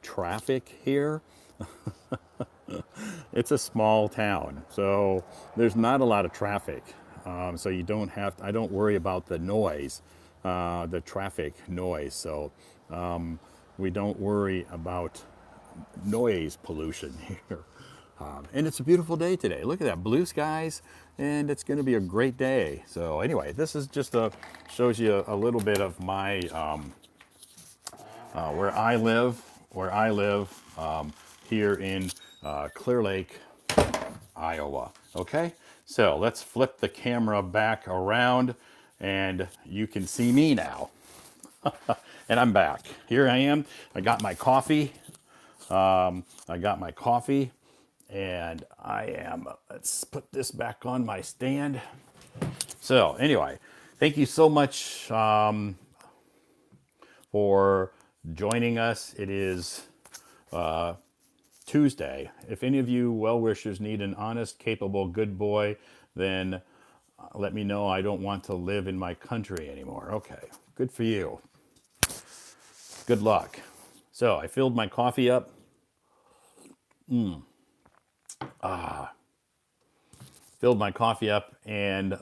traffic here. It's a small town, so there's not a lot of traffic. So you don't have. I don't worry about the noise, the traffic noise. So we don't worry about noise pollution here. And it's a beautiful day today. Look at that, blue skies, and it's going to be a great day. So anyway, this is just shows you a little bit of my where I live, here in Clear Lake, Iowa. Okay, so let's flip the camera back around, and you can see me now. And I'm back. Here I am. I got my coffee. I got my coffee, and I am. Let's put this back on my stand. So anyway, thank you so much for joining us. It is Tuesday. If any of you well wishers need an honest, capable, good boy, then let me know. I don't want to live in my country anymore. Okay, good for you. Good luck. So I filled my coffee up. Filled my coffee up, and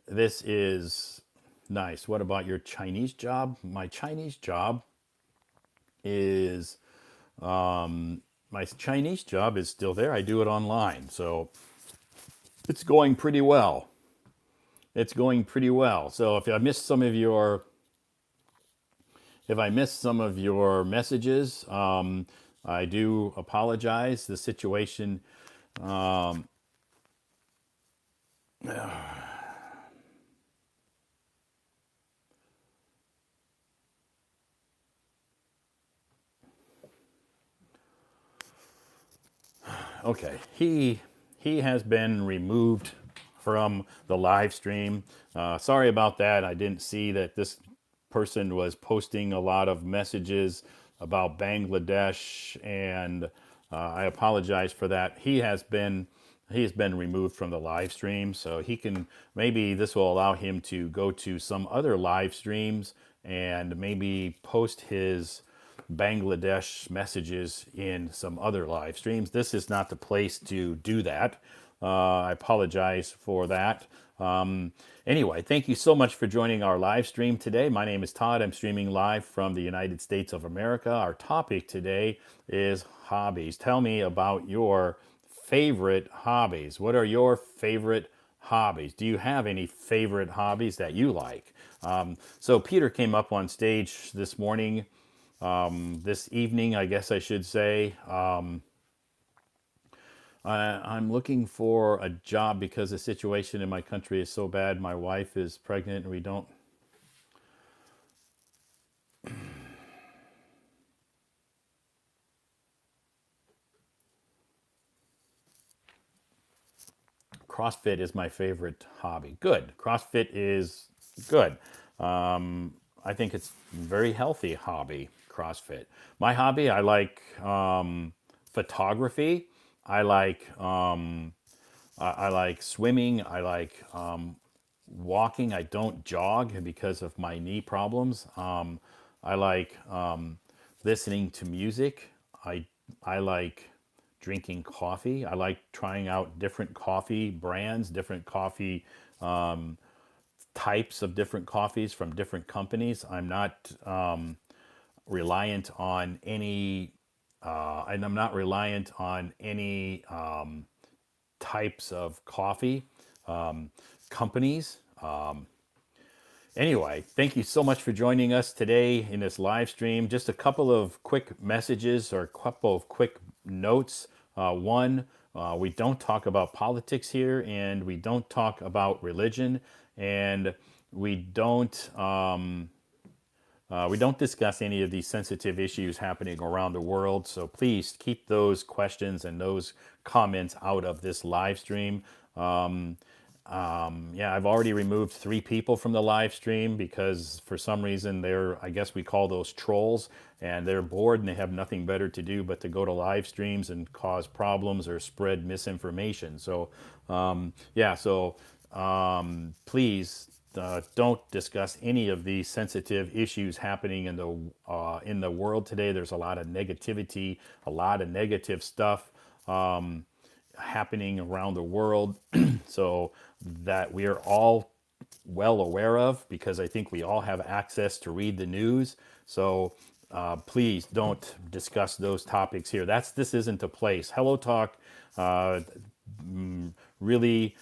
this is nice. What about your Chinese job? My Chinese job is my Chinese job is still there. I do it online, so it's going pretty well. It's going pretty well. So if I missed some of your messages, I do apologize. The situation. Okay, he has been removed from the live stream. Sorry about that. I didn't see that this person was posting a lot of messages about Bangladesh, and I apologize for that. He has been removed from the live stream, so he can, maybe this will allow him to go to some other live streams and maybe post his Bangladesh messages in some other live streams. This is not the place to do that. I apologize for that. Anyway, thank you so much for joining our live stream today. My name is Todd. I'm streaming live from the United States of America. Our topic today is hobbies. Tell me about your favorite hobbies. What are your favorite hobbies? Do you have any favorite hobbies that you like? So Peter came up on stage this morning, this evening, I guess I should say. I'm looking for a job because the situation in my country is so bad. My wife is pregnant and we don't. CrossFit is my favorite hobby. Good. CrossFit is good. I think it's a very healthy hobby, CrossFit. My hobby, I like photography. I like I like swimming. I like walking. I don't jog because of my knee problems. I like listening to music. I like drinking coffee. I like trying out different coffee brands, different coffee types of different coffees from different companies. I'm not reliant on any, and I'm not reliant on any types of coffee companies. Anyway, thank you so much for joining us today in this live stream. Just a couple of quick messages or a couple of quick notes. One, we don't talk about politics here, and we don't talk about religion, and we don't discuss any of these sensitive issues happening around the world. So please keep those questions and those comments out of this live stream. Yeah, I've already removed 3 people from the live stream because for some reason I guess we call those trolls, and they're bored and they have nothing better to do but to go to live streams and cause problems or spread misinformation. So, yeah, so please don't discuss any of these sensitive issues happening in the world today. There's a lot of negativity, a lot of negative stuff happening around the world, so that we are all well aware of, because I think we all have access to read the news. So please don't discuss those topics here. This isn't a place. Hello Talk uh, really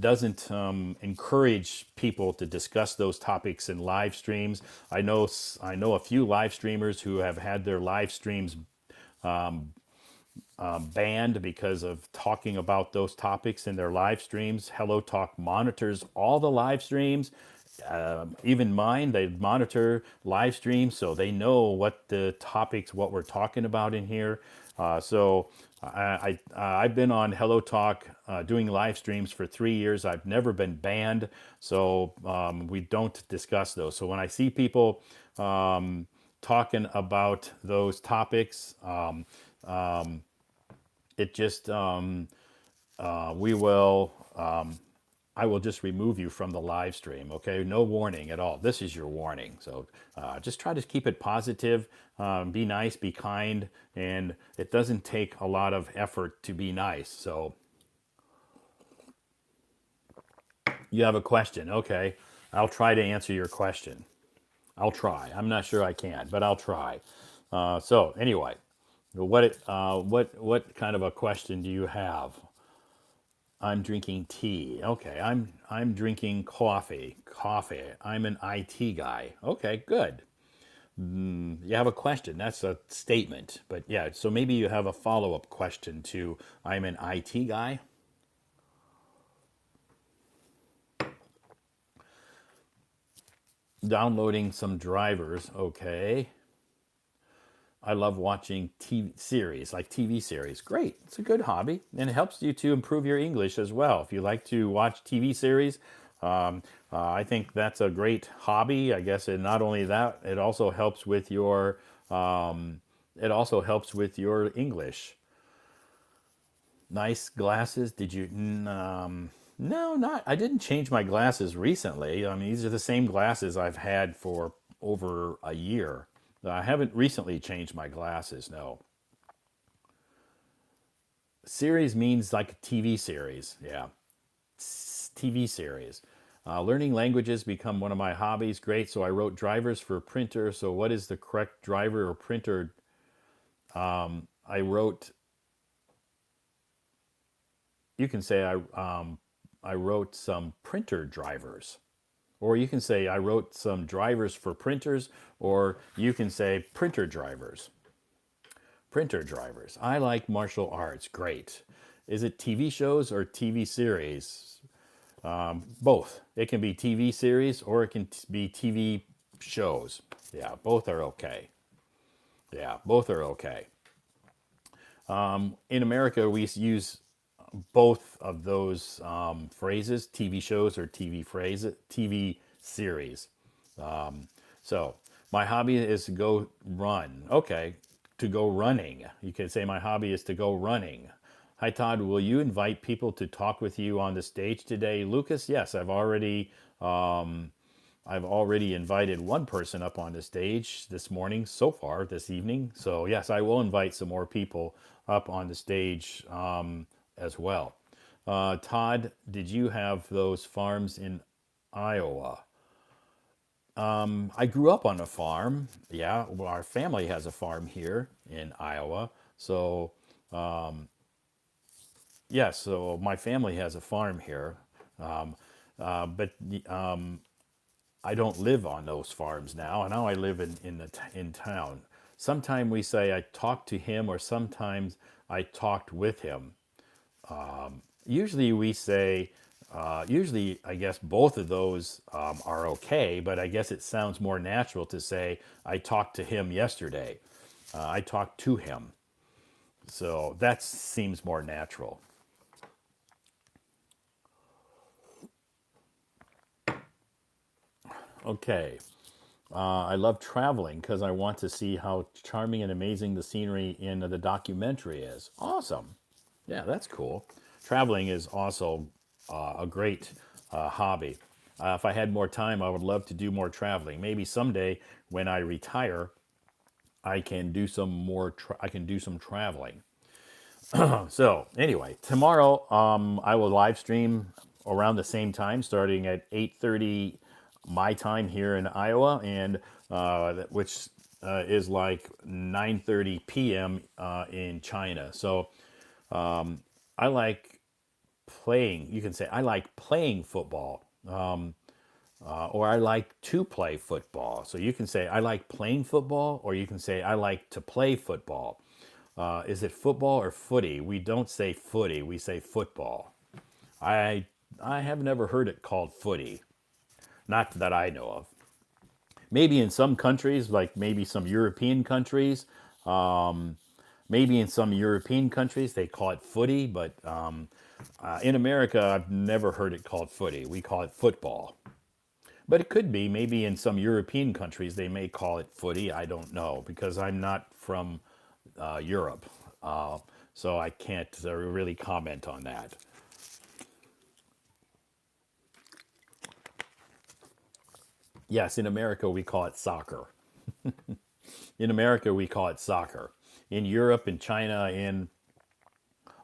doesn't encourage people to discuss those topics in live streams. I know a few live streamers who have had their live streams banned because of talking about those topics in their live streams. Hello Talk monitors all the live streams. Even mine, they monitor live streams, so they know what the topics, what we're talking about in here. I've been on Hello Talk doing live streams for 3 years. I've never been banned, so we don't discuss those. So when I see people talking about those topics, it just we will I will just remove you from the live stream. Okay, no warning at all. This is your warning. So just try to keep it positive, be nice, be kind, and it doesn't take a lot of effort to be nice. So you have a question. Okay, I'll try to answer your question. I'll try. I'm not sure I can, but I'll try. So anyway, what kind of a question do you have? I'm drinking tea. Okay, I'm drinking coffee. Coffee. I'm an IT guy. Okay, good. You have a question. That's a statement. But yeah, so maybe you have a follow-up question to I'm an IT guy. Downloading some drivers. Okay. I love watching TV series, like TV series. Great. It's a good hobby, and it helps you to improve your English as well. If you like to watch TV series, I think that's a great hobby. I guess, and not only that, it also helps with your English. Nice glasses. Did you? No, not. I didn't change my glasses recently. I mean, these are the same glasses I've had for over a year. I haven't recently changed my glasses. No. Series means like a TV series. Yeah, TV series. Learning languages become one of my hobbies. Great. So I wrote drivers for printer. So what is the correct driver or printer? I wrote. You can say I wrote some printer drivers. Or you can say I wrote some drivers for printers, or you can say printer drivers. Printer drivers. I like martial arts. Great. Is it TV shows or TV series? Both. It can be TV series or it can be TV shows. Yeah, both are okay. Yeah, both are okay. In America, we use both of those phrases, TV shows or TV phrases, TV series. So my hobby is to go run. Okay, to go running. You can say my hobby is to go running. Hi Todd, will you invite people to talk with you on the stage today? Lucas, yes, I've already invited one person up on the stage this morning so far this evening. So yes, I will invite some more people up on the stage as well. Todd, did you have those farms in Iowa? I grew up on a farm. Yeah, well, our family has a farm here in Iowa. So yeah, so my family has a farm here. Um, but I don't live on those farms now. Now I live in town. Sometimes we say I talked to him, or sometimes I talked with him. Usually we say, usually I guess both of those are okay, but I guess it sounds more natural to say I talked to him yesterday. I talked to him. So that seems more natural. Okay. I love traveling because I want to see how charming and amazing the scenery in the documentary is. Awesome. Yeah, that's cool. Traveling is also a great hobby. If I had more time, I would love to do more traveling. Maybe someday when I retire, I can do some more. I can do some traveling. So anyway, tomorrow I will live stream around the same time, starting at 8:30 my time here in Iowa, and which is like 9:30 p.m. In China. So I like playing. You can say I like playing football, or I like to play football. So you can say I like playing football, or you can say I like to play football. Is it football or footy? We don't say footy, we say football. I I have never heard it called footy, not that I know of. Maybe in some countries, like maybe some European countries, maybe in some European countries they call it footy, but in America I've never heard it called footy. We call it football. But it could be maybe in some European countries they may call it footy. I don't know because I'm not from Europe, so I can't really comment on that. Yes, in America we call it soccer. In America we call it soccer. In Europe, in China, in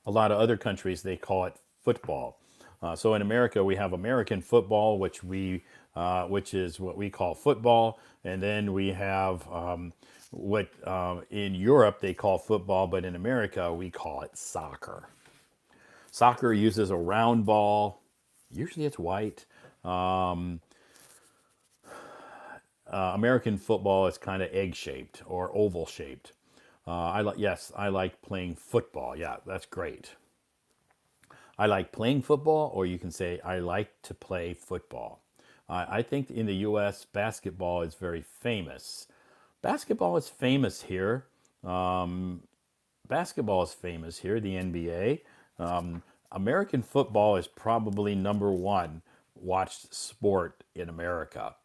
a lot of other countries they call it football. So in America we have American football, which is what we call football, and then we have what in Europe they call football, but in America we call it soccer. Soccer uses a round ball. Usually it's white. American football is kind of egg shaped or oval shaped. Yes, I like playing football. Yeah, that's great. I like playing football, or you can say I like to play football. I think in the U.S. basketball is very famous. Basketball is famous here. Basketball is famous here. The NBA. American football is probably number one watched sport in America.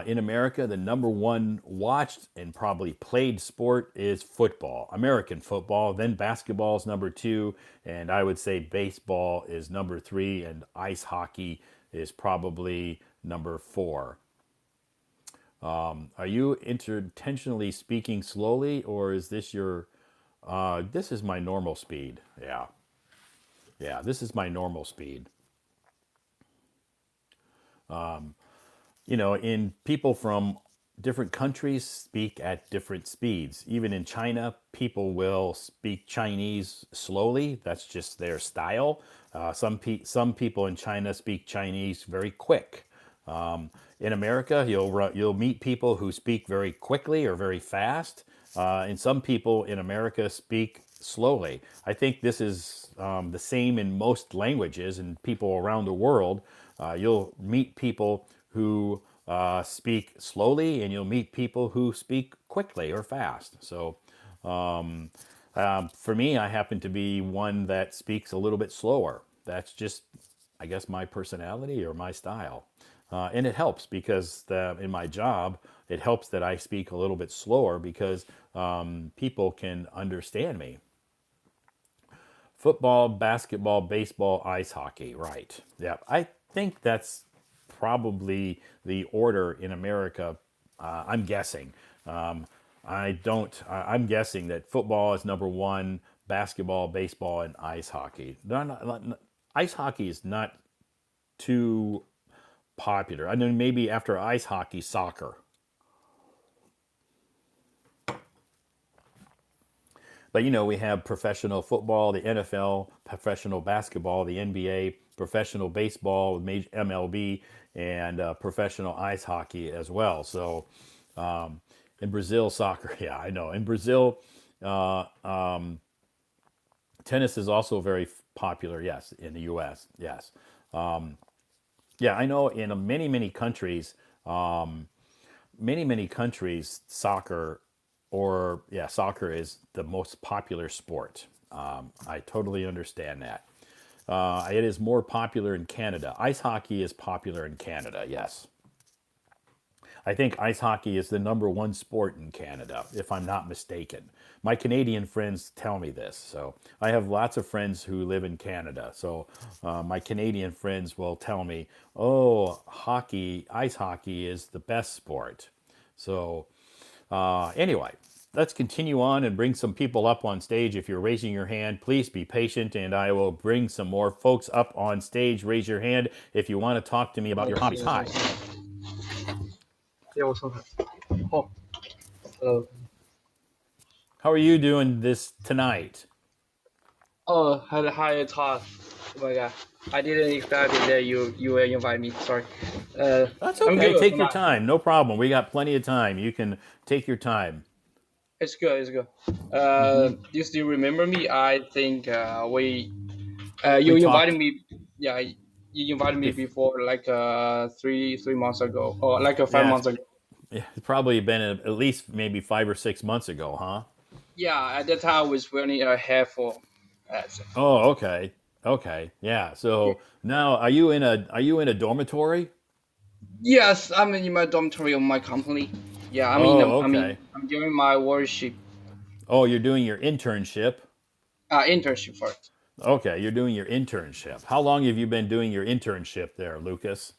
In America, the number one watched and probably played sport is football, American football. Then basketball is number two, and I would say baseball is number three, and ice hockey is probably number four. Are you intentionally speaking slowly, or is this your? This is my normal speed. Yeah, yeah, this is my normal speed. In people from different countries speak at different speeds. Even in China, people will speak Chinese slowly. That's just their style. Some people in China speak Chinese very quick. In America, you'll meet people who speak very quickly or very fast, and some people in America speak slowly. I think this is the same in most languages and people around the world. You'll meet people who speak slowly, and you'll meet people who speak quickly or fast. So, for me, I happen to be one that speaks a little bit slower. That's just, I guess, my personality or my style. And it helps because in my job, it helps that I speak a little bit slower because people can understand me. Football, basketball, baseball, ice hockey. Right. Yeah. I think that's probably the order in America. I'm guessing. I don't. I'm guessing that football is number one, basketball, baseball, and ice hockey. Ice hockey is not too popular. I know maybe after ice hockey, soccer. But we have professional football, the NFL, professional basketball, the NBA, professional baseball, MLB, and professional ice hockey as well. So in Brazil, soccer, yeah, I know. In Brazil, uh, tennis is also very popular, yes, in the US, yes. Yeah, I know in many countries, many countries, soccer is the most popular sport. I totally understand that. It is more popular in Canada. Ice hockey is popular in Canada, yes. I think ice hockey is the number one sport in Canada, if I'm not mistaken. My Canadian friends tell me this. So I have lots of friends who live in Canada. So my Canadian friends will tell me, oh, hockey, ice hockey is the best sport. So anyway, let's continue on and bring some people up on stage. If you're raising your hand, please be patient and I will bring some more folks up on stage. Raise your hand if you want to talk to me about your hobbies. Hi, 哦，how are you doing this tonight? hi, Todd. Oh my God, I didn't expect that you will invite me. Sorry. That's I'm okay. good. Take Come your on. time. No problem. We got plenty of time. You can take your time. It's good. It's good. You still remember me? I think We you invited talked. me. Yeah, you invited me Bef- before like three months ago or like 5 months ago. it's probably been at least maybe 5 or 6 months ago, huh? Yeah, at that time I was wearing a hair for. Oh, okay. Okay. Yeah. Yeah. So now are you in a dormitory? Yes, I'm in my dormitory of my company. Yeah, Oh, okay. I'm doing my worship Oh, you're doing your internship. internship first. Okay, you're doing your internship. How long have you been doing your internship there, Lucas?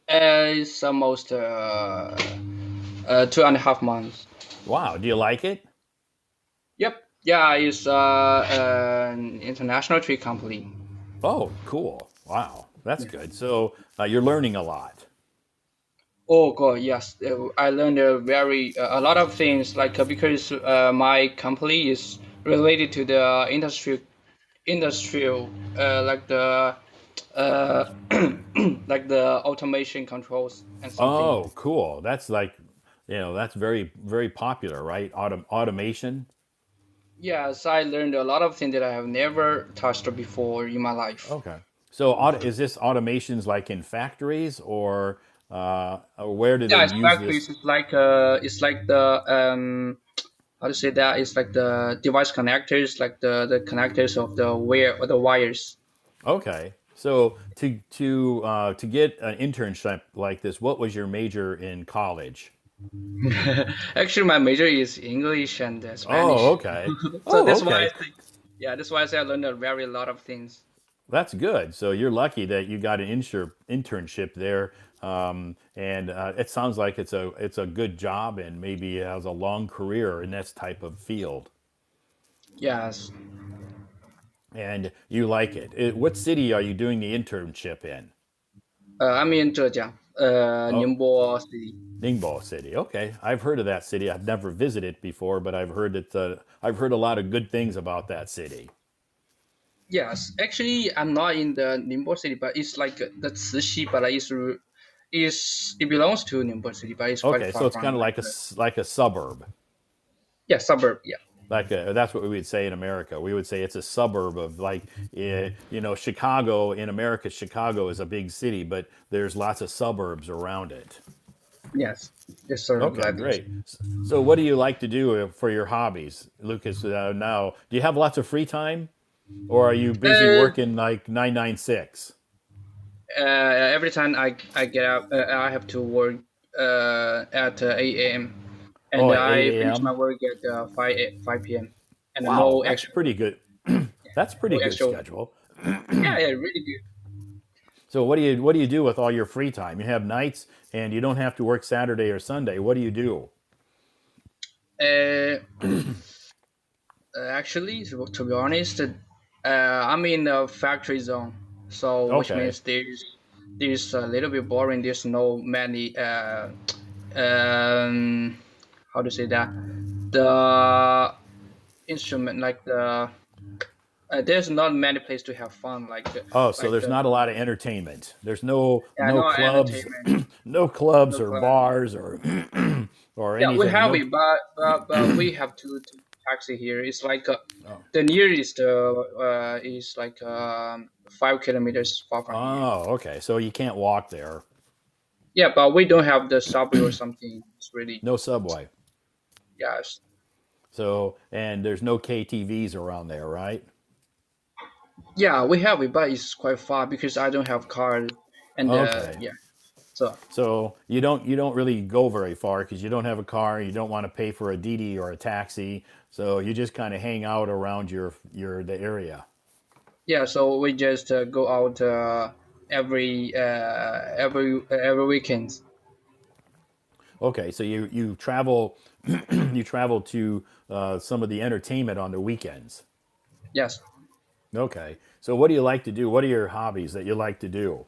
It's almost 2.5 months. Wow, do you like it? Yep. Yeah, it's an international trade company. Oh, cool. Wow, that's Yeah. good. So you're learning a lot. Oh God, yes. I learned a lot of things like because my company is related to the industrial like the uh, like the automation controls and something. Oh, cool. That's like, that's very, very popular, right? Automation. Yes, I learned a lot of things that I have never touched before in my life. Okay. So is this automations like in factories or where do they Yeah, it's use factories. this? It's like the how to say that? It's like the device connectors, like the connectors of the wire or the wires. Okay. So to get an internship like this, what was your major in college? Actually, my major is English and Oh, Spanish, okay. so Oh, that's why I okay. think. Yeah, that's why I say I learned a very lot of things. That's good. So you're lucky that you got an internship there, and it sounds like it's a good job, and maybe it has a long career in this type of field, Yes, and you like it. What city are you doing the internship in? I'm in Zhejiang, Oh, Ningbo City. Ningbo City. Okay, I've heard of that city. I've never visited before, but I've heard a lot of good things about that city. Yes, actually, I'm not in the Ningbo City, but it's like the Cixi, but it belongs to Ningbo City, but it's quite Okay, so far it's kind from of like like like a suburb. yeah suburb. Yeah. That's what we would say in America. We would say it's a suburb of like, Chicago. In America, Chicago is a big city, but there's lots of suburbs around it. Yes. Yes, sir. Okay, Exactly. great. So, what do you like to do for your hobbies, Lucas? Now, do you have lots of free time, or are you busy Uh, working like 996? every time I get up, I have to work at 8 a.m. and Oh, at I 8 finish my a.m. work at 5 p.m. and Wow, no that's extra pretty good. That's pretty no good extra. schedule. Yeah, yeah, really good. So, what do you do with all your free time? You have nights, and you don't have to work Saturday or Sunday. What do you do? Uh, Actually, to be honest, I'm in the factory zone, so which Okay. means there's a little bit boring. There's no many um how to say that the instrument like the there's not many place to have fun Oh, so like there's the not a lot of entertainment. There's no yeah no no clubs, entertainment no clubs no or club. bars or or Yeah, we anything. have No. it, but we have to take taxi here. It's like Oh. the nearest is like 5 kilometers far from here. Oh, okay. So you can't walk there. Yeah, but we don't have the subway or something. It's really No subway. yes. So and there's no KTVs around there, right? Yeah, we have it, but it's quite far because I don't have car. And Okay. yeah, So So you don't really go very far because you don't have a car. You don't want to pay for a DD or a taxi. So you just kind of hang out around the area. yeah, so we just go out every weekend. Okay, so you travel you travel to some of the entertainment on the weekends. Yes. Okay, so what do you like to do? What are your hobbies that you like to do?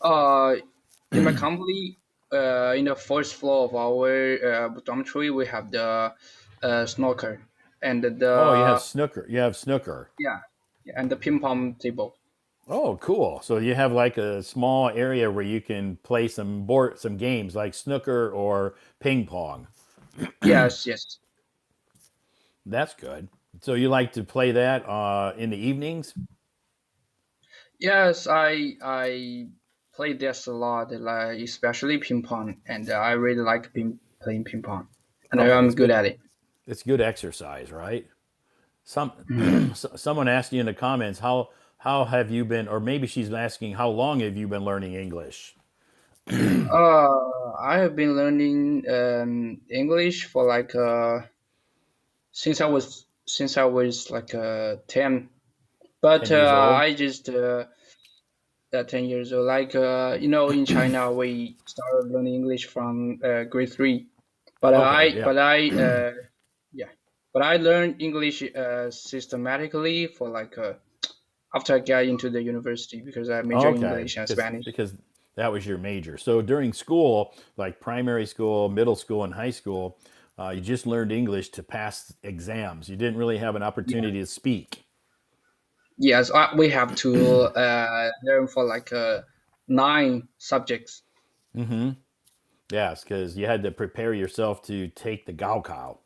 Uh, in my company, in the first floor of our dormitory, we have the snooker and Oh, you have the snooker. You have snooker. yeah, yeah, and the ping pong table. Oh, cool. So you have like a small area where you can play some games like snooker or ping pong. Yes, yes, That's good. So you like to play that in the evenings? yes. I play this a lot, like especially ping pong, and I really like playing ping pong, and Okay, I'm it's good good. at it. It's good exercise, right? Some someone asked you in the comments how have you been, or maybe she's asking how long have you been learning English? I have been learning English for like since I was like 10, but 10 years old? I just 10 years old. Like in China we started learning English from grade three, but Okay, I yeah. but I yeah, but I learned English systematically for like after I got into the university because I major in Okay, English and because Spanish. because that was your major. So during school, like primary school, middle school, and high school, you just learned English to pass exams. You didn't really have an Yeah. opportunity to speak. Yes, we have to learn for like 9 subjects. Yes, because you had to prepare yourself to take the Gaokao,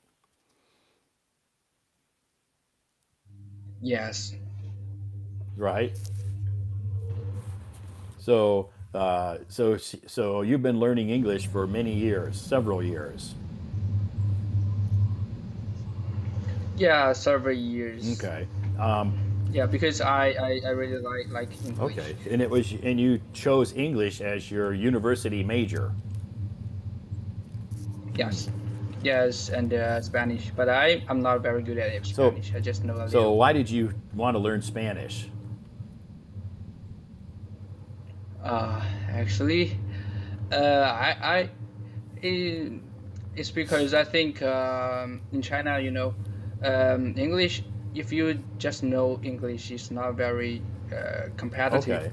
Yes. right? So you've been learning English for many years, several years. Yeah, several years. Okay. Yeah, because I really like English. Okay. And you chose English as your university major. Yes. Yes, and Spanish, but I'm not very good at So Spanish. I just know a so little. why did you want to learn Spanish? Actually, I it, it's because I think in China, English. If you just know English, is not very competitive. Okay.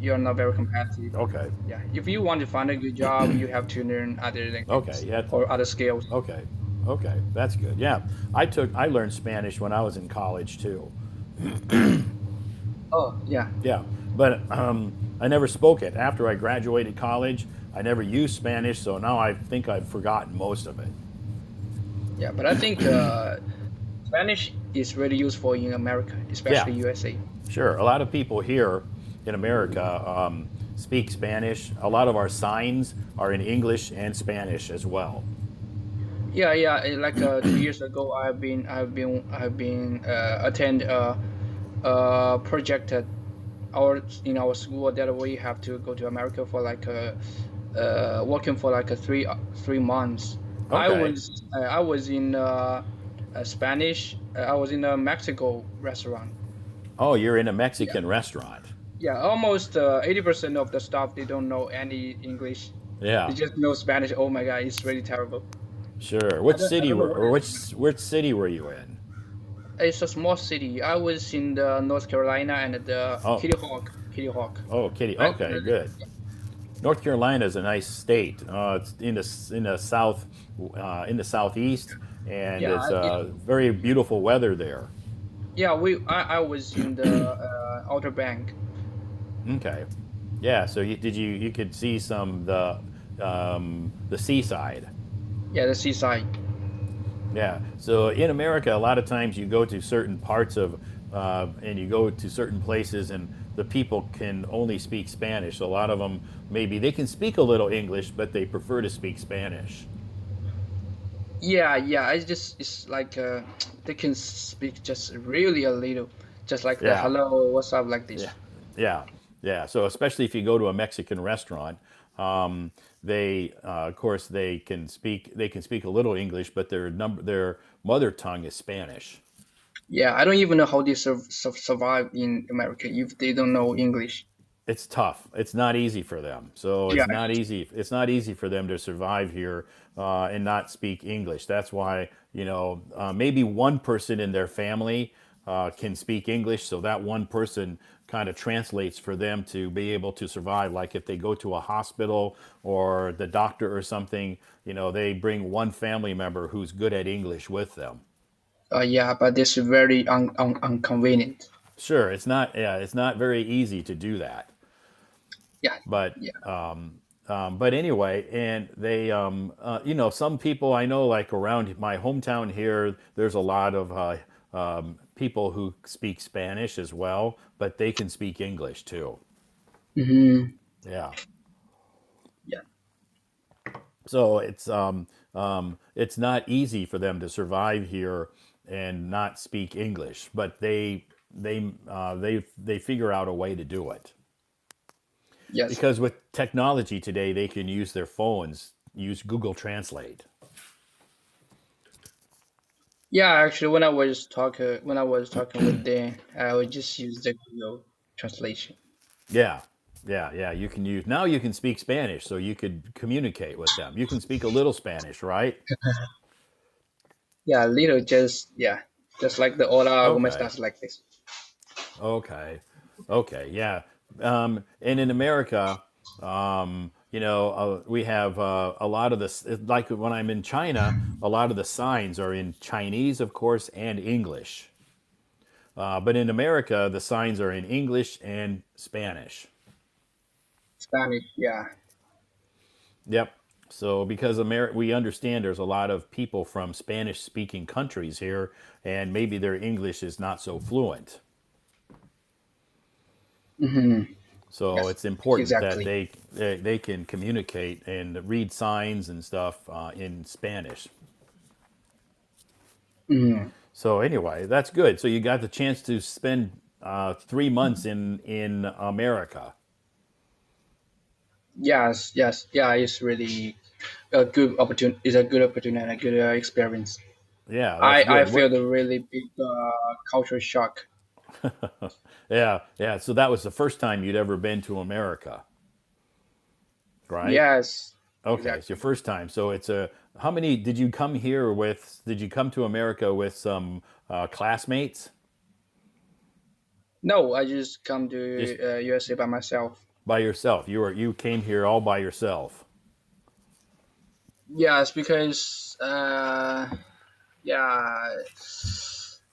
You're not very competitive. Okay. Yeah, if you want to find a good job, you have to learn other Okay. languages Yeah. or other skills. Okay. Okay. That's good. Yeah. I learned Spanish when I was in college too. Oh, yeah, Yeah. But I never spoke it. After I graduated college, I never used Spanish, so now I think I've forgotten most of it. yeah. But I think Spanish is really useful in America, Yeah. especially USA. Sure. A lot of people here in America speak Spanish. A lot of our signs are in English and Spanish as well. Yeah, yeah. Like 2 years ago, I've been attend a project at our in our school that we have to go to America for like working for like 3 months. Okay. I was in Spanish. I was in a Mexico restaurant. Oh, you're in a Yeah, Mexican restaurant. yeah. Almost 80% of the staff they don't know any English. They Yeah. just know Spanish. Oh my God, it's really terrible. Sure. I don't know what is going on. Which city were you in? It's a small city. I was in the North Carolina and the Oh, Kitty Hawk. Kitty. I, Okay, good. North Carolina is a nice state. It's in the south, in the southeast, and yeah, it's yeah, very beautiful weather there. yeah. I was in the Outer Bank. Okay, yeah. So you could see some the seaside. Yeah, the seaside. Yeah. So in America, a lot of times you go to certain parts of and you go to certain places, and the people can only speak Spanish. A lot of them maybe they can speak a little English, but they prefer to speak Spanish. Yeah, yeah. It's like they can speak just really a little, just like the Yeah. hello, what's up, like Yeah, this. yeah, yeah. So especially if you go to a Mexican restaurant, They, of course, they can speak a little English, but their mother tongue is Spanish. Yeah, I don't even know how they survive in America if they don't know English. It's tough. It's not easy for them. So Yeah. it's not easy. It's not easy for them to survive here and not speak English. That's why maybe one person in their family can speak English, so that one person kind of translates for them to be able to survive. Like if they go to a hospital or the doctor or something, they bring one family member who's good at English with them. Yeah, but this is very inconvenient. Sure, it's not. Yeah, it's not very easy to do that. Yeah, But yeah. but anyway, and they, some people I know, like around my hometown here, there's a lot of people who speak Spanish as well, but they can speak English too. Hmm. Yeah. Yeah. So it's not easy for them to survive here and not speak English, but they figure out a way to do it. Yes. Because with technology today, they can use their phones, use Google Translate. Yeah, actually, when I was talking with Dan, I would just use the Google translation. Yeah, yeah. You can use now. You can speak Spanish, so you could communicate with them. You can speak a little Spanish, right? Yeah, little just yeah, just like the hola, ¿cómo Okay, estás? Like this. okay, okay. Yeah. And in America, we have a lot of this. Like when I'm in China, a lot of the signs are in Chinese, of course, and English. But in America, the signs are in English and Spanish. Spanish. Yeah. Yep. So because we understand there's a lot of people from Spanish-speaking countries here, and maybe their English is not so fluent. Hmm. So Yes. it's important that Exactly. they can communicate and read signs and stuff in Spanish. Hmm. So anyway, that's good. So you got the chance to spend 3 months in America. Yes. Yes. Yeah. It's really a good opportunity. It's a good opportunity and a good experience. Yeah, that's I good. feel What? the really big culture shock. Yeah, yeah. So that was the first time you'd ever been to America, right? Yes. Okay, it's your Exactly. first time. So it's a how many did you come here with? Did you come to America with some classmates? No, I just come Just to USA by myself. by yourself? You came here all by yourself. Yes, because yeah,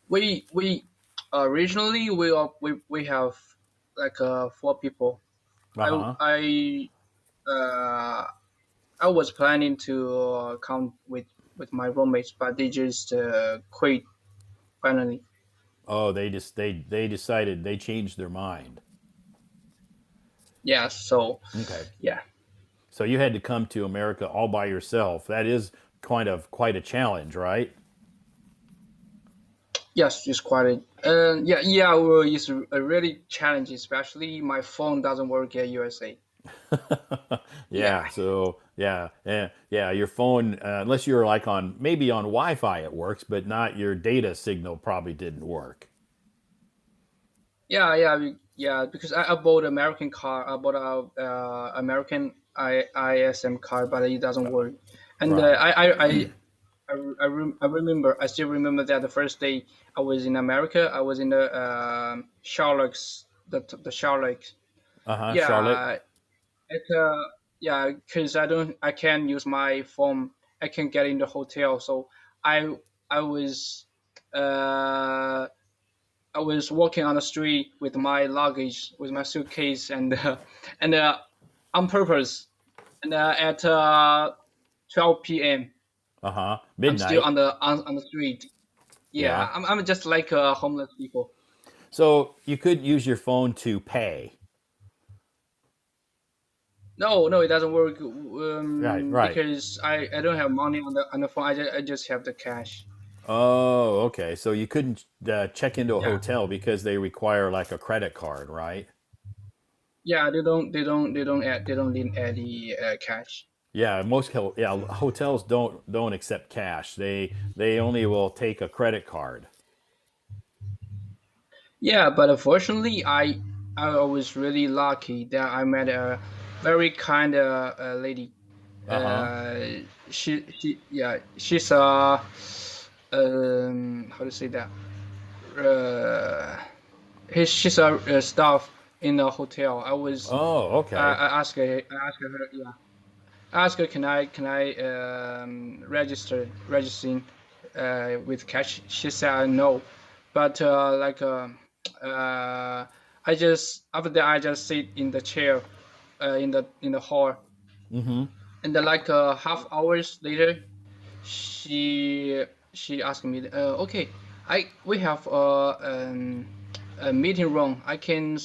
we originally we have like four people. Uh huh. I I was planning to come with my roommates, but they just quit finally. Oh, they decided they changed their mind. Yeah, so Okay, yeah, so you had to come to America all by yourself. That is quite a challenge, right? yes, it's quite a yeah. Well, it's a really challenging, especially my phone doesn't work at USA. Yeah, Yeah. So yeah. Your phone, unless you're like on maybe on Wi-Fi, it works, but not your data signal probably didn't work. yeah. Because I bought American car. I bought a American ISM car, but it doesn't work. And Right. I remember. I still remember that the first day I was in America. I was in the Charlotte's the Charlotte. Uh huh. Charlotte. Yeah, it yeah. Because I can't use my phone. I can get in the hotel. So I I was uh I was walking on the street with my luggage, with my suitcase, and on purpose. And at 12 p.m., Uh huh. I'm still Midnight. on the street. Yeah. Yeah, I'm just like homeless people. So you could use your phone to pay. No, no, it doesn't work Right. Right. because I don't have money on the phone. I just have the cash. Oh, okay. So you couldn't check into a Yeah, hotel because they require like a credit card, right? Yeah, they don't need any cash. Yeah, yeah, hotels don't accept cash. They only will take a credit card. Yeah, but unfortunately, I was really lucky that I met a very kind lady. Uh huh. She yeah, she's how to say that, uh she's a staff in the hotel. Oh, okay. I asked her, yeah, I asked her, can I registering with cash? She said no, but I just after that I just sit in the chair in the hall, Mm-hmm. and then half hours later she she asked me, okay, I we have a meeting room. I can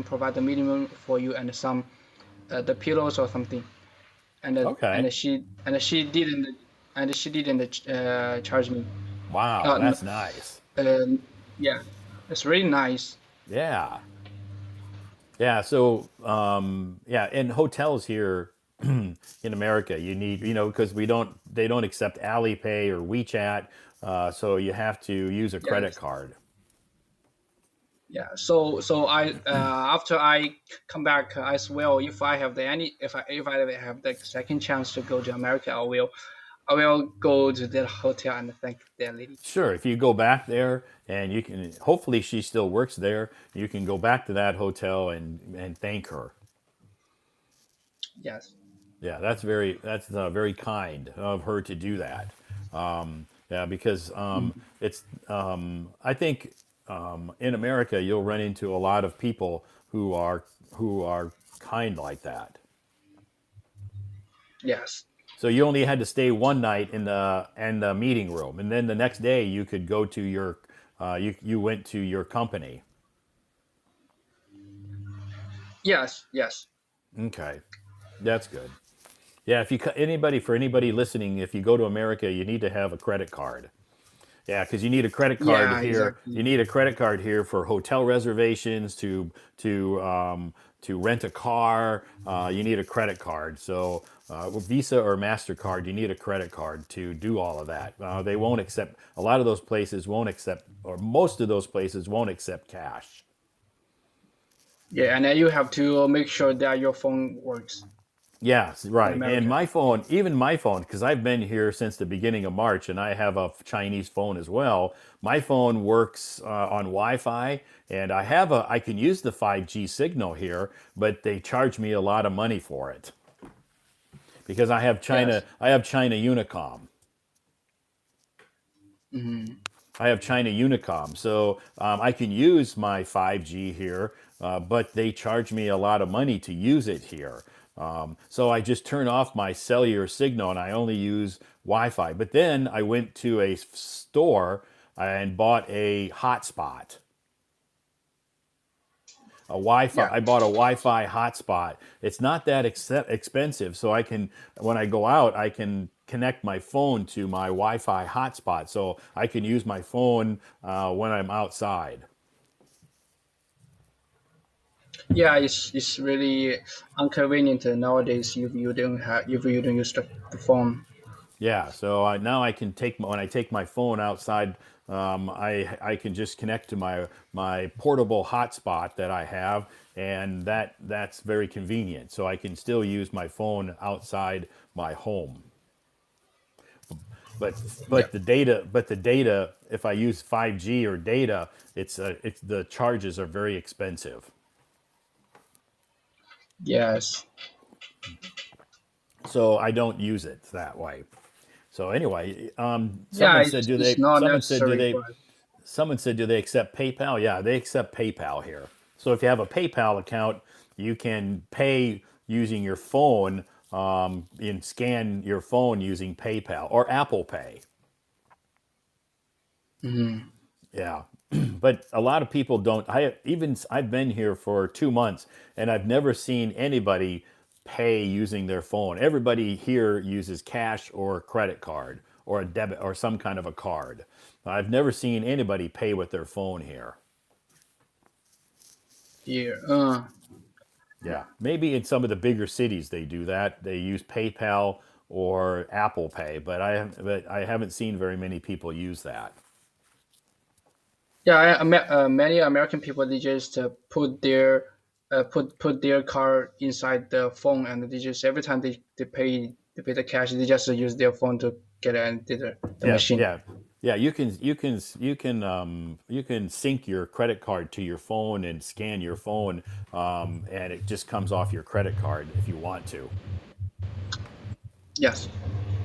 provide the meeting room for you and some the pillows or something. And Okay. she didn't charge me. Wow, Uh, that's nice. yeah, it's really nice. Yeah. Yeah. So, yeah, in hotels here in America, you need, because they don't accept Alipay or WeChat, so you have to use a credit Yes, card. yeah. So I after I come back as well, if I have the second chance to go to America, I will go to that hotel and thank that lady. Sure, if you go back there and you can, hopefully she still works there, you can go back to that hotel and thank her. Yes. Yeah, that's very kind of her to do that. Yeah, because Mhm. it's I think in America you'll run into a lot of people who are kind like that. Yes. So you only had to stay one night in the meeting room, and then the next day you could go to your you went to your company. Yes. Yes. Okay, that's good. Yeah, if you for anybody listening, if you go to America, you need to have a credit card. Yeah, because you need a credit card Yeah. here. Exactly. You need a credit card here for hotel reservations, to rent a car. You need a credit card. So Visa or Mastercard, you need a credit card to do all of that. They won't accept. A lot of those places won't accept, or most of those places won't accept cash. Yeah, and then you have to make sure that your phone works Yes, in right. And America. my phone, even my phone, because I've been here since the beginning of March and I have a Chinese phone as well. My phone works on Wi-Fi and I can use the 5G signal here, but they charge me a lot of money for it because Yes. I have China Unicom. Hmm. I have China Unicom, so I can use my 5G here, but they charge me a lot of money to use it here. So I just turn off my cellular signal and I only use Wi-Fi. But then I went to a store and bought a hotspot. Yeah. I bought a Wi-Fi hotspot. It's not that expensive, so I can, when I go out, I can connect my phone to my Wi-Fi hotspot, so I can use my phone when I'm outside. Yeah, it's really inconvenient nowadays if you don't use the phone. Yeah, so now I can when I take my phone outside, I can just connect to my portable hotspot that I have, and that's very convenient. So I can still use my phone outside my home. Yeah. But the data, if I use 5G or data, it's the charges are very expensive. Yes. So I don't use it that way. So anyway, Yeah, it's not necessary, but someone said, do they accept PayPal? Yeah, they accept PayPal here. So if you have a PayPal account, you can pay using your phone and scan your phone using PayPal or Apple Pay. mhm. Yeah. But a lot of people don't. I've been here for 2 months and I've never seen anybody pay using their phone. Everybody here uses cash or a credit card or a debit or some kind of a card. I've never seen anybody pay with their phone here. Here. Yeah, maybe in some of the bigger cities they do that. They use PayPal or Apple Pay, but I haven't seen very many people use that. Yeah, many American people they just put their card inside the phone, and they just every time they pay the cash, they just use their phone to get it into the Yeah, machine. yeah, yeah. You can sync your credit card to your phone and scan your phone, and it just comes off your credit card if you want to. Yes.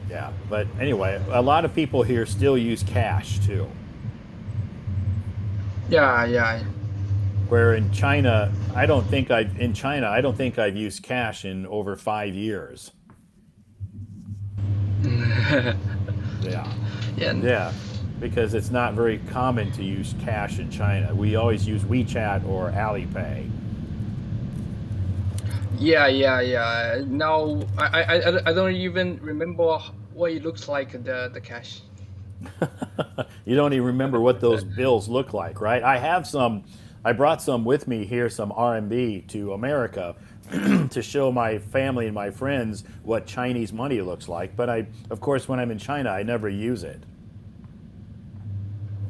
Yeah, but anyway, a lot of people here still use cash too. Yeah, yeah. Where in China, I don't think I've used cash in over 5 years. Yeah, Yeah, yeah, because it's not very common to use cash in China. We always use WeChat or Alipay. yeah. Now I don't even remember what it looks like the cash. You don't even remember what those bills look like, right? I brought some with me here, some RMB to America to show my family and my friends what Chinese money looks like. But of course, when I'm in China, I never use it.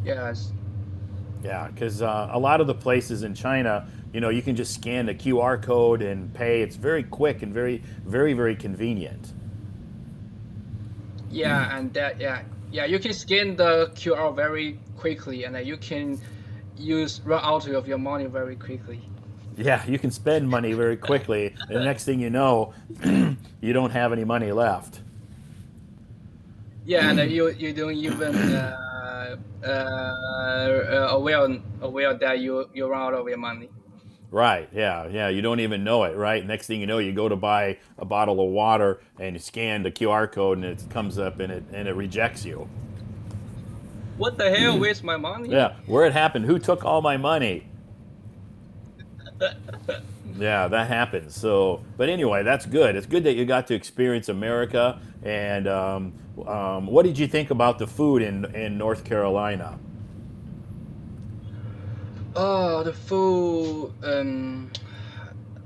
Yes. Yeah, because a lot of the places in China, you can just scan the QR code and pay. It's very quick and very convenient. Yeah, and that yeah, you can scan the QR very quickly, and you can use run out of your money very quickly. Yeah, you can spend money very quickly, and the next thing you know, you don't have any money left. Yeah, and you don't even aware that you run out of your money. Right. Yeah. Yeah. You don't even know it. Right. Next thing you know, you go to buy a bottle of water and you scan the QR code and it comes up and it rejects you. What the hell? Where's my money? Yeah. Where it happened? Who took all my money? Yeah, that happens. So, but anyway, that's good. It's good that you got to experience America. And what did you think about the food in North Carolina? Oh, the food.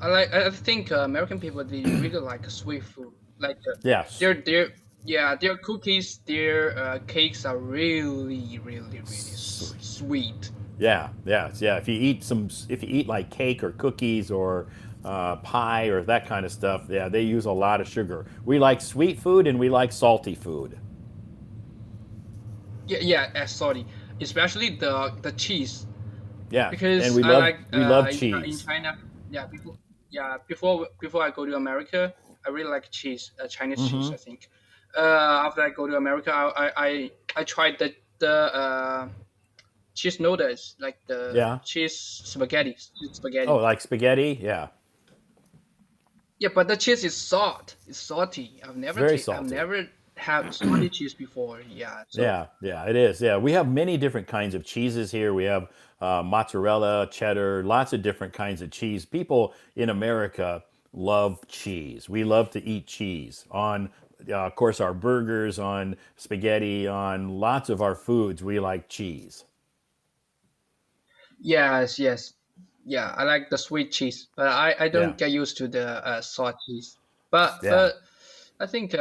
I think American people they really like sweet food. Like Yes. their yeah their cookies, their cakes are really sweet. Yeah, yeah. If you eat like cake or cookies or pie or that kind of stuff, yeah, they use a lot of sugar. We like sweet food and we like salty food. Yeah. Sorry, especially the cheese Yeah, and because I like we love In cheese. China. Yeah, before I go to America, I really like cheese, Chinese cheese. I think. After I go to America, I tried the cheese noodles, like the Yeah. cheese Oh, spaghetti. like spaghetti? Yeah, Yeah, but the cheese is it's salty. very I've salty. never had salty cheese before. Yeah, so Yeah, it is. Yeah, we have many different kinds of cheeses here. We have mozzarella, cheddar, lots of different kinds of cheese. People in America love cheese. We love to eat cheese on, of course, our burgers, on spaghetti, on lots of our foods. We like cheese. yes, yeah. I like the sweet cheese, but I Yeah, don't get used to the salt cheese. yeah, But I think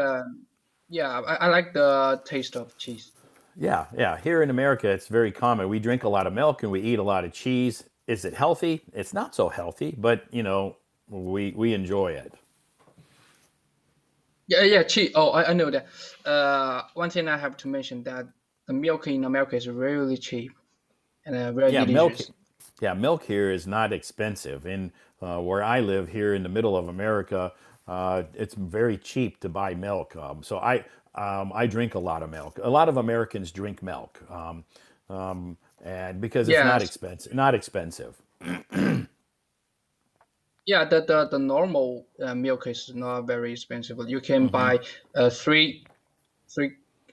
yeah, I like the taste of cheese. yeah. Here in America, it's very common. We drink a lot of milk and we eat a lot of cheese. Is it healthy? It's not so healthy, but we enjoy it. Yeah, cheese. Oh, I know that. One thing I have to mention that the milk in America is really cheap and very Yeah, milk. delicious. Yeah, milk here is not expensive. In where I live here in the middle of America, it's very cheap to buy milk. I drink a lot of milk. A lot of Americans drink milk, and because it's Yes, not expensive. yeah. The normal milk is not very expensive. You can buy three.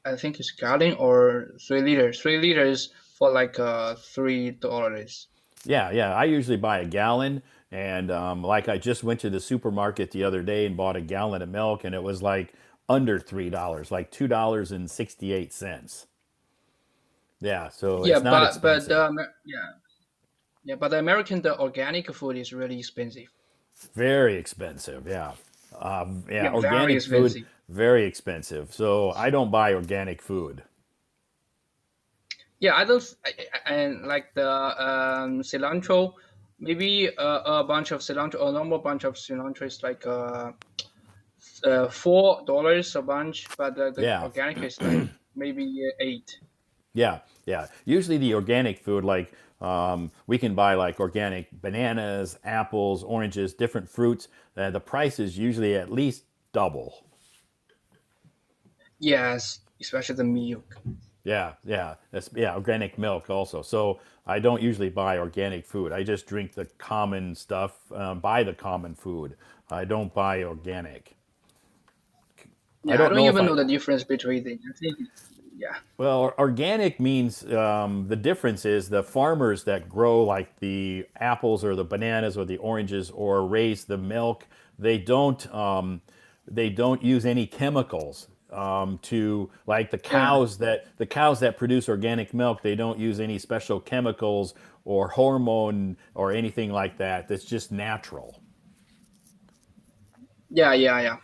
I think it's gallon or 3 liters. 3 liters for like $3. Yeah. I usually buy a gallon, and like I just went to the supermarket the other day and bought a gallon of milk, and it was like under $3, like $2.68. Yeah, so Yeah, it's not but expensive. yeah, but the American the organic food is really expensive. Very expensive. Yeah. Yeah. Yeah, very Organic food, expensive. very expensive. So I don't buy organic food. Yeah, I don't, and like the cilantro, maybe a bunch of cilantro, a normal bunch of cilantro is like $4 a bunch, but the Yeah. organic is like maybe eight. Yeah. Yeah. Usually the organic food, like we can buy like organic bananas, apples, oranges, different fruits. The price is usually at least double. Yes, especially the milk. Yeah, yeah, that's yeah, organic milk also. So I don't usually buy organic food. I just drink the common stuff, buy the common food. I don't buy organic. I Yeah, I don't don't know if even I. know the difference between them. I think, yeah, Well, organic means the difference is the farmers that grow like the apples or the bananas or the oranges or raise the milk. They don't use any chemicals to like yeah, the cows that produce organic milk. They don't use any special chemicals or hormone or anything like that. That's just natural. yeah, yeah, yeah.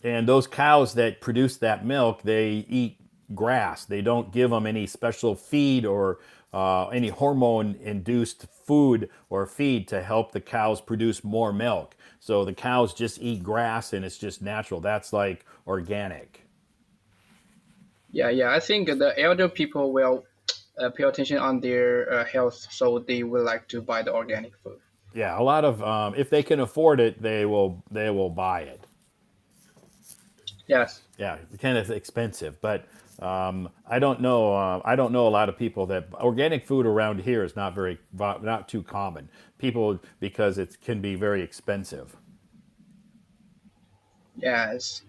And those cows that produce that milk, they eat grass. They don't give them any special feed or any hormone induced food or feed to help the cows produce more milk. So the cows just eat grass and it's just natural. That's like organic. Yeah, yeah. I think the elder people will pay attention on their health, so they will like to buy the organic food. Yeah, a lot of if they can afford it, they will buy it. Yes. Yeah, kind of expensive, but I don't know. I don't know a lot of people that organic food around here is not too common. People because it can be very expensive. Yes.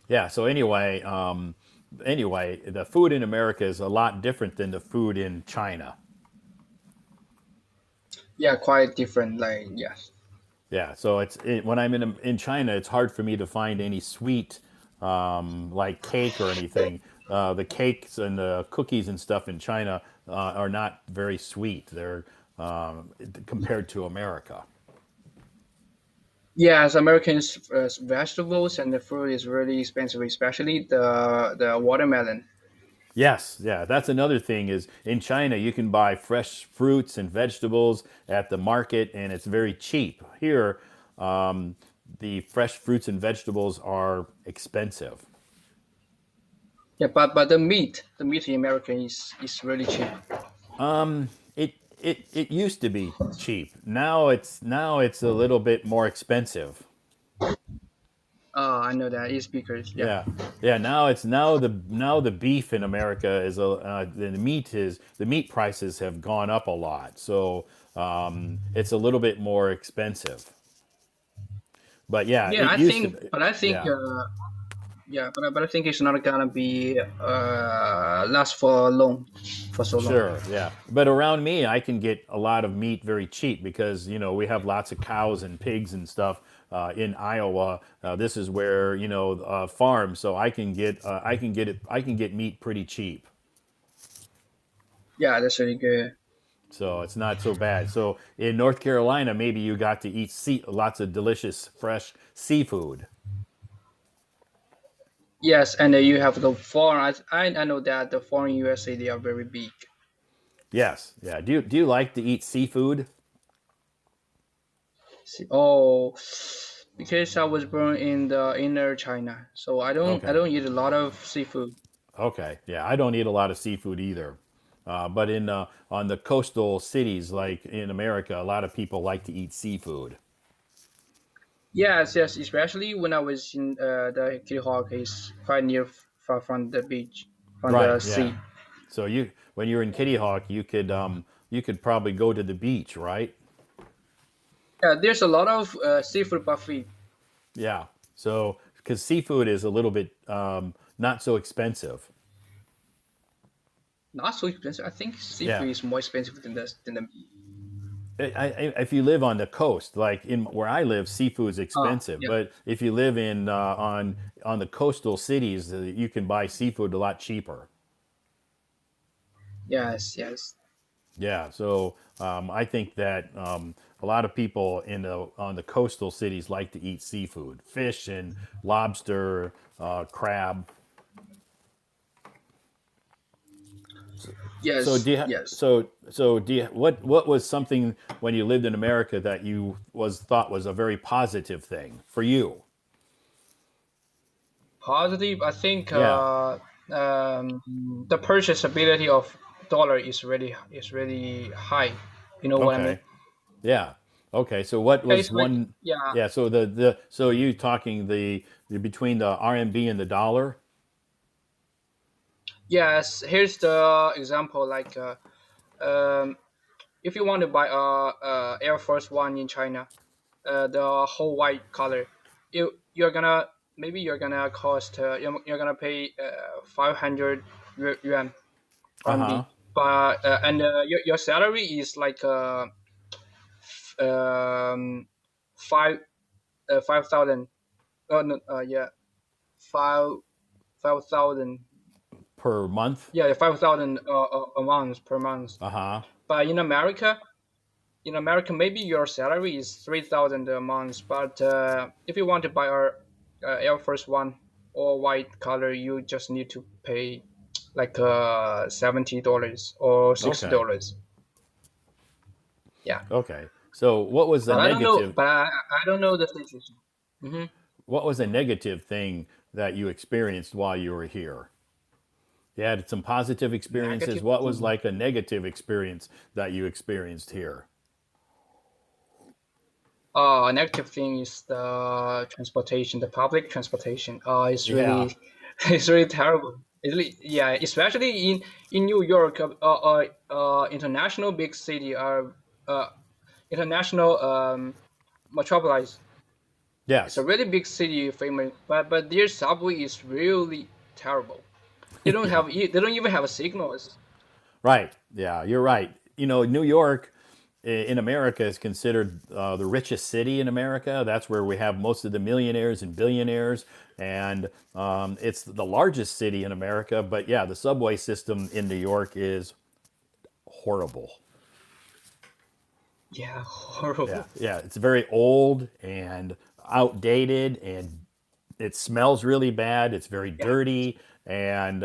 Yeah. So anyway, the food in America is a lot different than the food in China. Yeah, quite different. Like yes. Yeah. So when I'm in China, it's hard for me to find any sweet like cake or anything. The cakes and the cookies and stuff in China are not very sweet. They're compared to America. Yes, Americans vegetables and the fruit is really expensive, especially the watermelon. Yes, yeah, that's another thing is in China you can buy fresh fruits and vegetables at the market and it's very cheap. Here, um, the fresh fruits and vegetables are expensive. Yeah, but the meat in America is really cheap. It used to be cheap. Now it's a little bit more expensive. I know that it's because yeah. Yeah, yeah. Now the beef in America is the meat prices have gone up a lot, so it's a little bit more expensive. But yeah, Yeah, it I used to think, be. but I think, Yeah, yeah, but I think it's not gonna be last for long, for so long. sure, yeah. But around me, I can get a lot of meat very cheap because we have lots of cows and pigs and stuff in Iowa. This is where farms, so I can get meat pretty cheap. Yeah, that's really good. So it's not so bad. So in North Carolina, maybe you got to eat lots of delicious fresh seafood. Yes, and you have the foreign. I know that the foreign USA they are very big. Yes, yeah. Do you like to eat seafood? Oh, because I was born in the inner China, so I Okay. don't eat a lot of seafood. Okay. Yeah, I don't eat a lot of seafood either. But on the coastal cities like in America, a lot of people like to eat seafood. Yes, yes, especially when I was in the Kitty Hawk is quite near far from the beach, from the Right. Yeah. sea. So when you're in Kitty Hawk, you could probably go to the beach, right? Yeah, there's a lot of seafood buffet. Yeah. So because seafood is a little bit not so expensive. Not so expensive. I think Yeah. seafood is more expensive than the. If you live on the coast, like in where I live, seafood's expensive. Yeah. But if you live in on the coastal cities, you can buy seafood a lot cheaper. Yes, yes. Yeah, so I think that a lot of people in the on the coastal cities like to eat seafood, fish and lobster, crab. So Yes, do you yes. so do you, what was something when you lived in America that you was thought was a very positive thing for you? Positive. I think Yeah. the purchase ability of dollar is really high. You know what I mean? Okay. Yeah. Okay. So what Yeah, was it's like one? yeah. Yeah. So the so you talking the between the RMB and the dollar? Yes. Here's the example. Like um, if you want to buy a Air Force One in China, the whole white color, you're gonna maybe you're gonna cost you're gonna pay 500 yuan Uh huh. RMB, but and your salary is like um five 5,000. Oh no, yeah, five 5,000. Per month. Yeah, 5,000 a month per month. Uh huh. But in America, maybe your salary is 3,000 a month. But if you want to buy a Air Force One or white color, you just need to pay like $70 or sixty Okay. dollars. Yeah, Okay. So what was the but I don't know. negative? But I don't know the situation. Hmm. What was a negative thing that you experienced while you were here? You had some positive experiences. Negative What was thing. like a negative experience that you experienced here? A negative thing is the transportation, the public transportation. It's Yeah. really, it's really terrible. It's really, yeah, especially in New York, international big city, international metropolis. It's a Yes. really big city, famous, but their subway is really terrible. They don't Yeah. have, they don't even have signals. Right. Yeah, you're right. You know, New York in America is considered the richest city in America. That's where we have most of the millionaires and billionaires. And it's the largest city in America. But yeah, the subway system in New York is horrible. Yeah, Yeah. horrible. Yeah. It's very old and outdated, and it smells really bad. It's very Yeah. dirty, and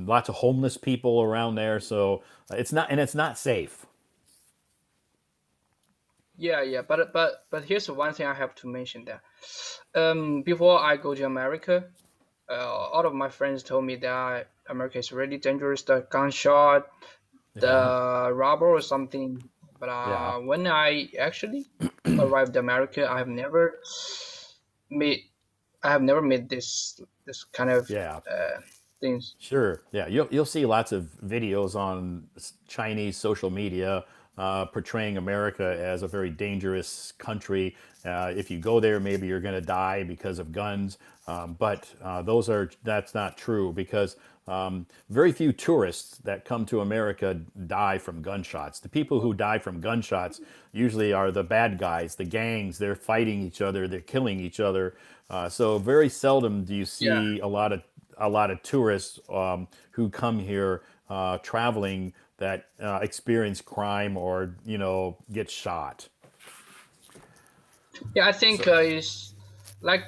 lots of homeless people around there. So it's not safe. Yeah, yeah, but here's one thing I have to mention that before I go to America, all of my friends told me that America is really dangerous, the gunshot, Yeah. the robber or something. But Yeah. when I actually arrived America, met I have never met this kind of Yeah. things. Sure. Yeah, you'll see lots of videos on Chinese social media portraying America as a very dangerous country. If you go there, maybe you're going to die because of guns. But that's not true because very few tourists that come to America die from gunshots. The people who die from gunshots usually are the bad guys, the gangs. They're fighting each other, they're killing each other. So very seldom do you Yeah, see a lot of tourists who come here traveling that experience crime or get shot. yeah, I think So it's like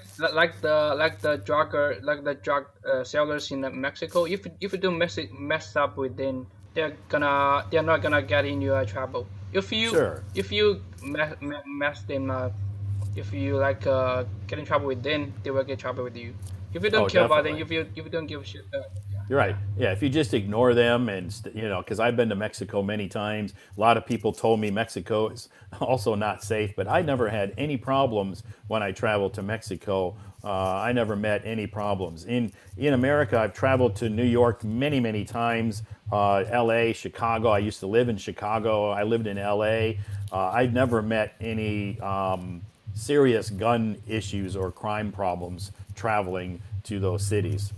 the drug sellers in Mexico. If you do mess up with them, they're not gonna get in your trouble. sure. If you mess them up, if you like get in trouble with them, they will get trouble with you. If you don't Oh, care about them, definitely. if you don't give a shit, yeah, You're right. yeah, Yeah, if you just ignore them and because I've been to Mexico many times, a lot of people told me Mexico is also not safe, but I never had any problems when I traveled to Mexico. I never met any problems. In America, I've traveled to New York many times. L.A., Chicago. I used to live in Chicago. I lived in L.A. I've never met any serious gun issues or crime problems traveling to those cities.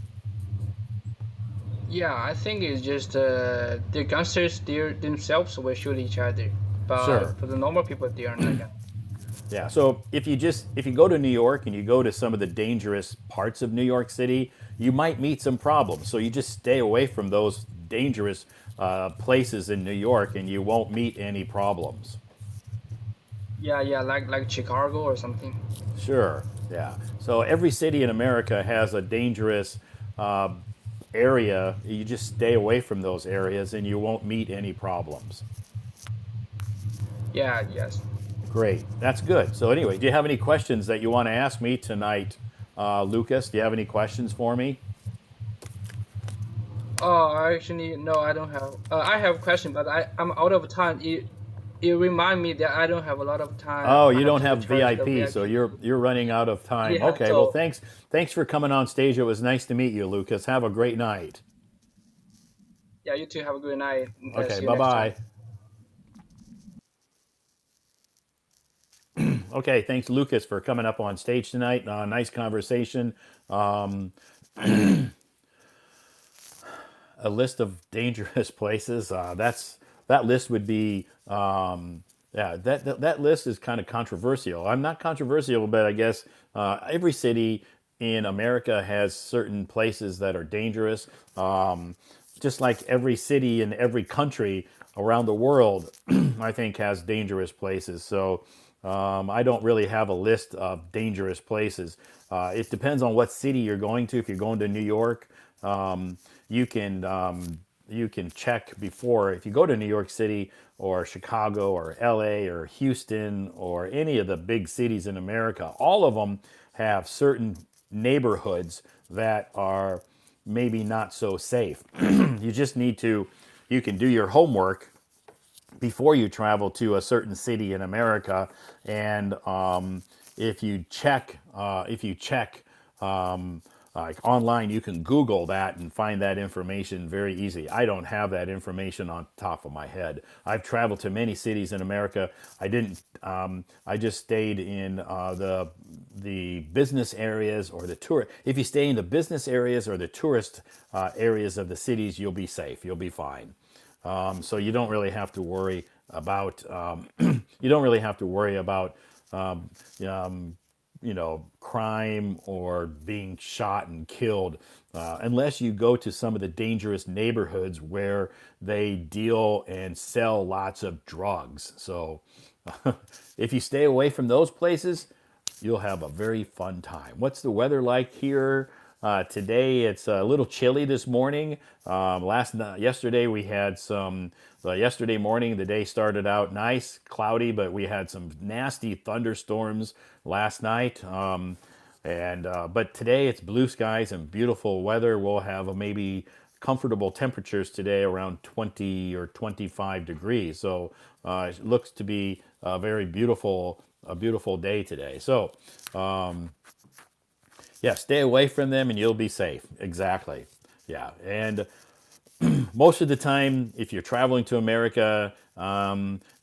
yeah. I think it's just the gangsters themselves will shoot each other, but Sure. for the normal people, they are not gonna. Yeah. So if you go to New York and you go to some of the dangerous parts of New York City, you might meet some problems. So you just stay away from those dangerous places in New York, and you won't meet any problems. Yeah, yeah, like Chicago or something. Sure. Yeah. So every city in America has a dangerous uh, area. You just stay away from those areas and you won't meet any problems. Yeah, yes. Great. That's good. So, anyway, do you have any questions that you want to ask me tonight, Lucas? Do you have any questions for me? Oh, actually, no, I don't have. I have a question, but I'm out of time. It remind me that I don't have a lot of time. Oh, I you have don't to have return to the VIP, so VIP you're room. you're running out of time. Yeah, Okay. Well, so thanks for coming on stage. It was nice to meet you, Lucas. Have a great night. yeah, you too have a good night. Okay. See you Bye next time. bye. Okay. Thanks, Lucas, for coming up on stage tonight. Nice conversation. Um, a list of dangerous places. That list would be yeah, that list is kind of controversial. I'm not controversial, but I guess every city in America has certain places that are dangerous. Just like every city in every country around the world, I think has dangerous places. So I don't really have a list of dangerous places. It depends on what city you're going to. If you're going to New York, um, you can you can check before. If you go to New York City or Chicago or LA or Houston or any of the big cities in America, all of them have certain neighborhoods that are maybe not so safe. You just need to, you can do your homework before you travel to a certain city in America, and if you check like online, you can Google that and find that information very easy. I don't have that information on top of my head. I've traveled to many cities in America. I didn't. I just stayed in the business areas or the tour. If you stay in the business areas or the tourist areas of the cities, you'll be safe. You'll be fine. So you don't really have to worry about you don't really have to worry about um, um, crime or being shot and killed unless you go to some of the dangerous neighborhoods where they deal and sell lots of drugs. So if you stay away from those places, you'll have a very fun time. What's the weather like here today? It's a little chilly this morning. Yesterday we had some. Yesterday morning the day started out nice, cloudy, but we had some nasty thunderstorms last night. And but today it's blue skies and beautiful weather. We'll have a maybe comfortable temperatures today around 20 or 25 degrees. So it looks to be a beautiful day today. So yeah, stay away from them and you'll be safe. Exactly. Yeah, and most of the time, if you're traveling to America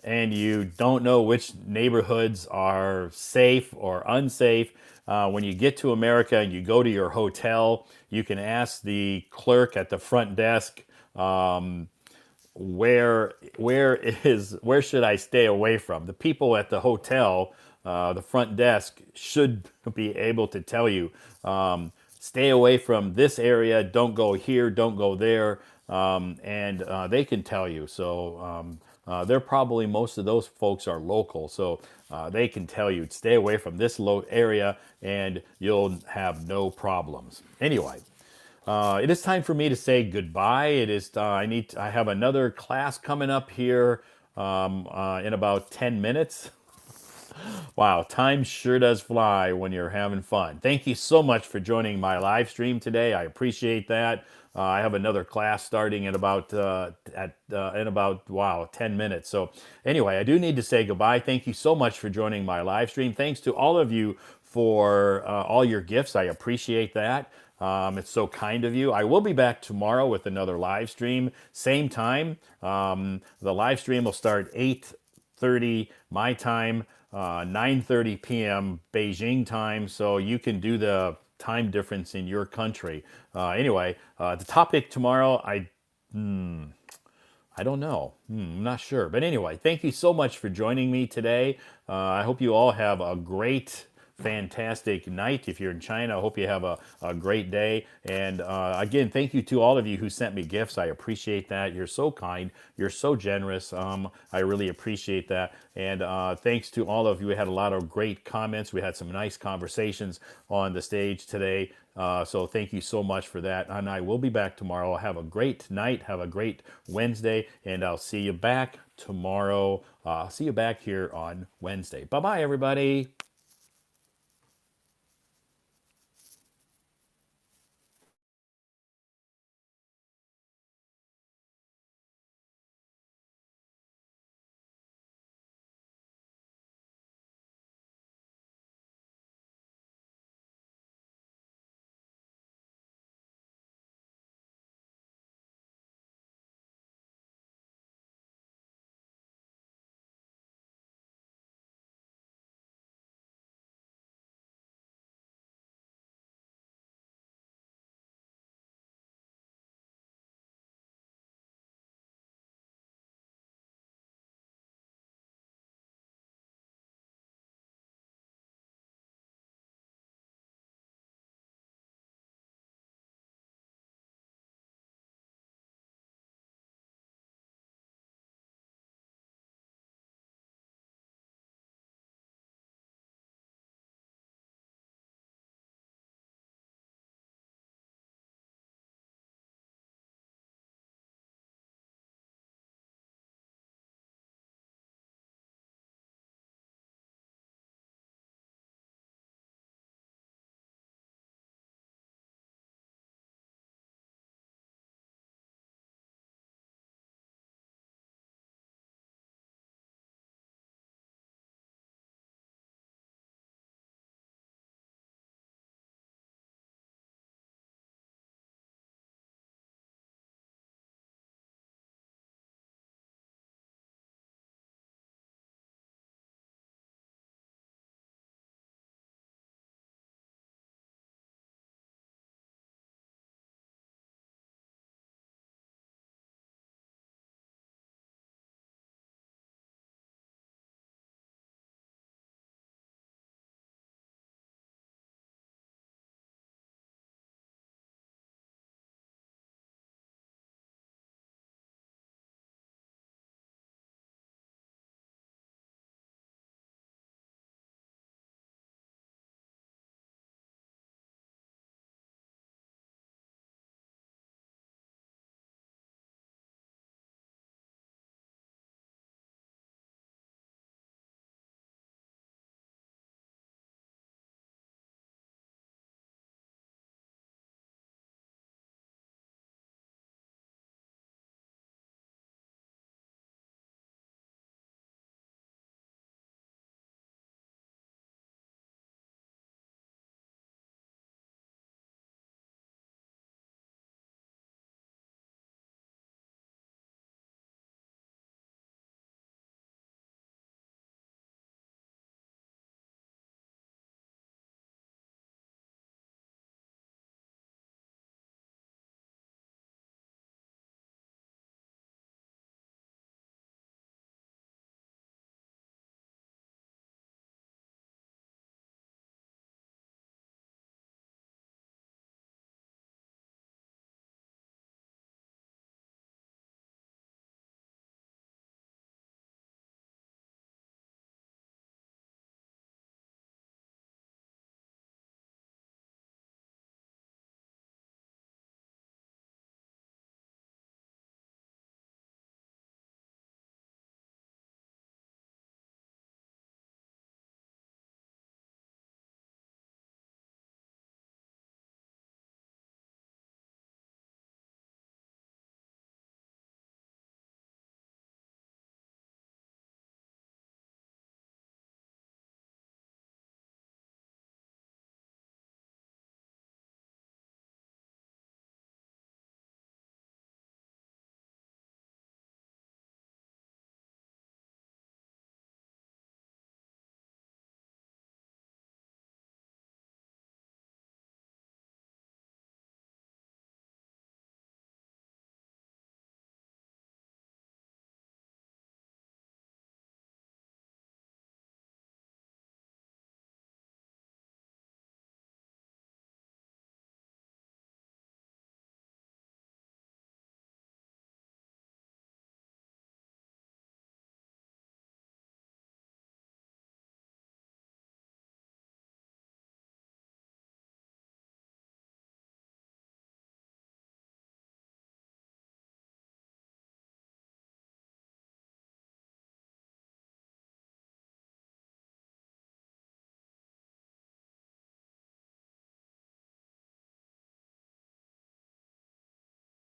and you don't know which neighborhoods are safe or unsafe, when you get to America and you go to your hotel, you can ask the clerk at the front desk, where should I stay away from? The people at the hotel, the front desk should be able to tell you, stay away from this area. Don't go here. Don't go there. And they can tell you. So they're probably most of those folks are local, so they can tell you stay away from this low area, and you'll have no problems. Anyway, it is time for me to say goodbye. It is I have another class coming up here in about 10 minutes. Wow, time sure does fly when you're having fun. Thank you so much for joining my live stream today. I appreciate that. I have another class starting in about wow 10 minutes. So anyway, I do need to say goodbye. Thank you so much for joining my live stream. Thanks to all of you for all your gifts. I appreciate that. It's so kind of you. I will be back tomorrow with another live stream, same time. The live stream will start 8:30 my time, 9:30 p.m. Beijing time, so you can do the time difference in your country. Anyway, the topic tomorrow, I don't know. I'm not sure. But anyway, thank you so much for joining me today. I hope you all have a great fantastic night. If you're in China, I hope you have a great day. And again, thank you to all of you who sent me gifts. I appreciate that. You're so kind. You're so generous. I really appreciate that. And thanks to all of you. We had a lot of great comments. We had some nice conversations on the stage today. So thank you so much for that. And I will be back tomorrow. Have a great night. Have a great Wednesday. And I'll see you back tomorrow. See you back here on Wednesday. Bye bye, everybody.